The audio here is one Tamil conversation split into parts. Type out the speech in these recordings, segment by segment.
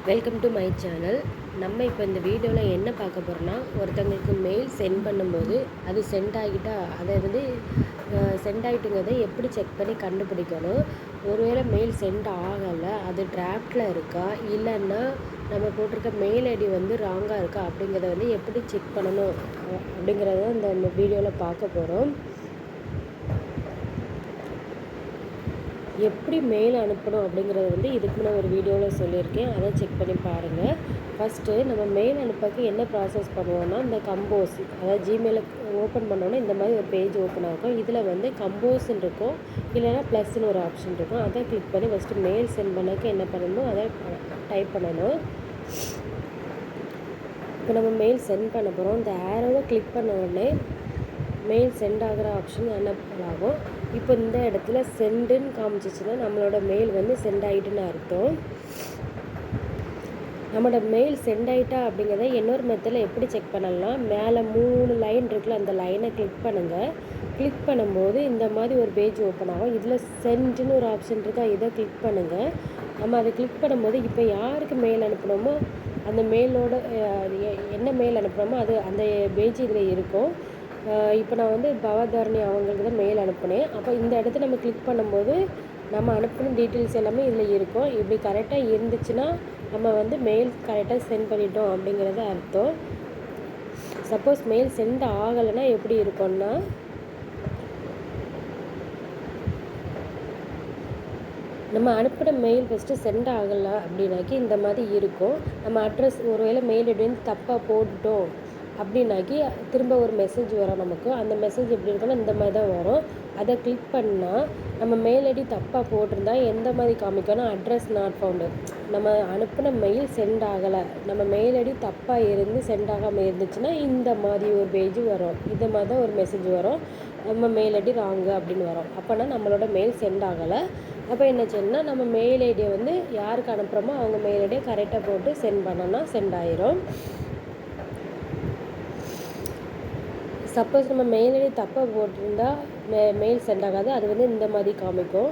Welcome to my channel. நம்ம இப்போ இந்த வீடியோவில் என்ன பார்க்க போகிறோன்னா, ஒருத்தவங்களுக்கு மெயில் சென்ட் பண்ணும்போது அது சென்ட் ஆகிட்டா அதை வந்து சென்ட் ஆகிட்டுங்கிறத எப்படி செக் பண்ணி கண்டுபிடிக்கணும். ஒருவேளை மெயில் சென்ட் ஆகலை, அது டிராஃப்டில் இருக்கா, இல்லைன்னா நம்ம போட்டிருக்க மெயில் ஐடி வந்து ராங்காக இருக்கா அப்படிங்கிறத வந்து எப்படி செக் பண்ணணும் அப்படிங்கிறத இந்த வீடியோவில் பார்க்க போகிறோம். எப்படி மெயில் அனுப்பணும் அப்படிங்கிறது வந்து இதுக்கு முன்னே ஒரு வீடியோவில் சொல்லியிருக்கேன், அதை செக் பண்ணி பாருங்கள். ஃபஸ்ட்டு நம்ம மெயில் அனுப்பக்கு என்ன ப்ராசஸ் பண்ணுவோம்னா, இந்த கம்போஸ், அதாவது ஜிமெயிலை ஓப்பன் பண்ணோன்னா இந்த மாதிரி ஒரு பேஜ் ஓப்பன் ஆகும். இதில் வந்து கம்போஸ்ன்னு இருக்கும், இல்லைனா ப்ளஸ்ன்னு ஒரு ஆப்ஷன் இருக்கும். அதை கிளிக் பண்ணி ஃபஸ்ட்டு மெயில் சென்ட் பண்ணக்கு என்ன பண்ணணுமோ அதை டைப் பண்ணணும். இப்போ நம்ம மெயில் சென்ட் பண்ண போகிறோம். இந்த ஏரோவை கிளிக் பண்ண உடனே மெயில் சென்ட் ஆகிற ஆப்ஷன் என்ன ஆகும். இப்போ இந்த இடத்துல சென்டுன்னு காமிச்சிச்சுன்னா நம்மளோட மெயில் வந்து சென்ட் ஆகிட்டுன்னு அர்த்தம். நம்மளோட மெயில் சென்ட் ஆகிட்டா அப்படிங்கிறத இன்னொரு மெத்தடில் எப்படி செக் பண்ணலாம், மேலே 3 லைன் இருக்குல்ல, அந்த லைனை கிளிக் பண்ணுங்கள். கிளிக் பண்ணும்போது இந்த மாதிரி ஒரு பேஜ் ஓப்பன் ஆகும். இதில் சென்டுன்னு ஒரு ஆப்ஷன் இருக்கா, இதை கிளிக் பண்ணுங்கள். நம்ம அதை கிளிக் பண்ணும்போது இப்போ யாருக்கு மெயில் அனுப்பினோமோ அந்த மெயிலோட என்ன மெயில் அனுப்புகிறோமோ அது அந்த பேஜ் இதில் இருக்கும். இப்போ நான் வந்து பவதாரணி அவங்களுக்கு தான் மெயில் அனுப்புனேன். அப்போ இந்த இடத்த நம்ம கிளிக் பண்ணும்போது நம்ம அனுப்பின டீட்டெயில்ஸ் எல்லாமே இதில் இருக்கும். இப்படி கரெக்டாக இருந்துச்சுன்னா நம்ம வந்து மெயில் கரெக்டாக சென்ட் பண்ணிட்டோம் அப்படிங்கிறது அர்த்தம். சப்போஸ் மெயில் சென்ட் ஆகலைன்னா எப்படி இருக்கும்னா, நம்ம அனுப்பின மெயில் ஃபஸ்ட்டு சென்ட் ஆகலை அப்படின்னாக்கி இந்த மாதிரி இருக்கும். நம்ம அட்ரஸ் ஒருவேளை மெயில் ஐடி வந்து தப்பாக போட்டுட்டோம் அப்படின்னாக்கி திரும்ப ஒரு மெசேஜ் வரும் நமக்கு. அந்த மெசேஜ் எப்படி இருக்குன்னா இந்த மாதிரி தான் வரும். அதை கிளிக் பண்ணால் நம்ம மெயில் ஐடி தப்பாக போட்டிருந்தா எந்த மாதிரி காமிக்கணும், அட்ரஸ் நாட் ஃபவுண்டு, நம்ம அனுப்பின மெயில் சென்ட் ஆகலை, நம்ம மெயில் ஐடி தப்பாக இருந்து சென்ட் ஆகாமல் இருந்துச்சுன்னா இந்த மாதிரி ஒரு பேஜ் வரும். இந்த மாதிரி தான் ஒரு மெசேஜ் வரும், நம்ம மெயில் ஐடி ராங்கு அப்படின்னு வரும். அப்போனா நம்மளோட மெயில் சென்ட் ஆகலை. அப்போ என்ன செய்யணும்னா, நம்ம மெயில் ஐடியை வந்து யாருக்கு அனுப்புகிறோமோ அவங்க மெயில் ஐடியை கரெக்டாக போட்டு சென்ட் பண்ணோன்னா சென்ட் ஆயிரும். சப்போஸ் நம்ம மெயில் ஐடி தப்பாக போட்டிருந்தா மெயில் சென்ட் ஆகாது, அது வந்து இந்த மாதிரி காமிக்கும்.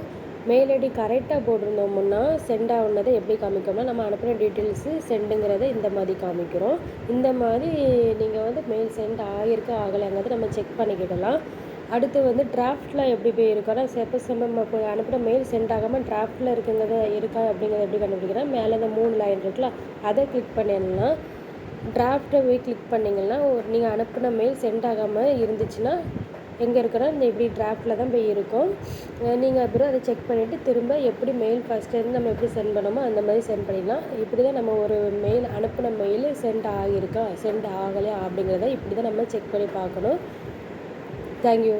மெயில் ஐடி கரெக்டாக போட்டிருந்தோம்னா சென்ட் ஆகுனதை எப்படி காமிக்கோம்னா, நம்ம அனுப்புகிற டீட்டெயில்ஸு சென்டுங்கிறத இந்த மாதிரி காமிக்கிறோம். இந்த மாதிரி நீங்கள் வந்து மெயில் சென்ட் ஆகியிருக்கா ஆகலைங்கிறத நம்ம செக் பண்ணிக்கிடலாம். அடுத்து வந்து டிராஃப்டில் எப்படி போய் இருக்கோன்னா, சப்போஸ் நம்ம இப்போ அனுப்புகிற மெயில் சென்ட் ஆகாமல் டிராஃப்டில் இருக்கா அப்படிங்கிறத எப்படி கண்டுபிடிக்கிறோம், மேலே இந்த 3 லைன் இருக்குல்ல, அதை கிளிக் பண்ணிடலாம். டிராஃப்டை போய் கிளிக் பண்ணிங்கன்னா நீங்கள் அனுப்பின மெயில் சென்ட் ஆகாமல் இருந்துச்சுன்னா எங்கே இருக்குன்னா இந்த இப்படி டிராஃப்டில் தான் போய் இருக்கும். நீங்கள் அப்புறம் அதை செக் பண்ணிவிட்டு திரும்ப எப்படி மெயில் ஃபஸ்ட்டு நம்ம எப்படி சென்ட் பண்ணோமோ அந்த மாதிரி சென்ட் பண்ணிடலாம். இப்படி தான் நம்ம ஒரு மெயில் அனுப்பின மெயில் சென்ட் ஆகியிருக்கா சென்ட் ஆகலையா அப்படிங்கிறத இப்படி தான் நம்ம செக் பண்ணி பார்க்கணும். தேங்க்யூ.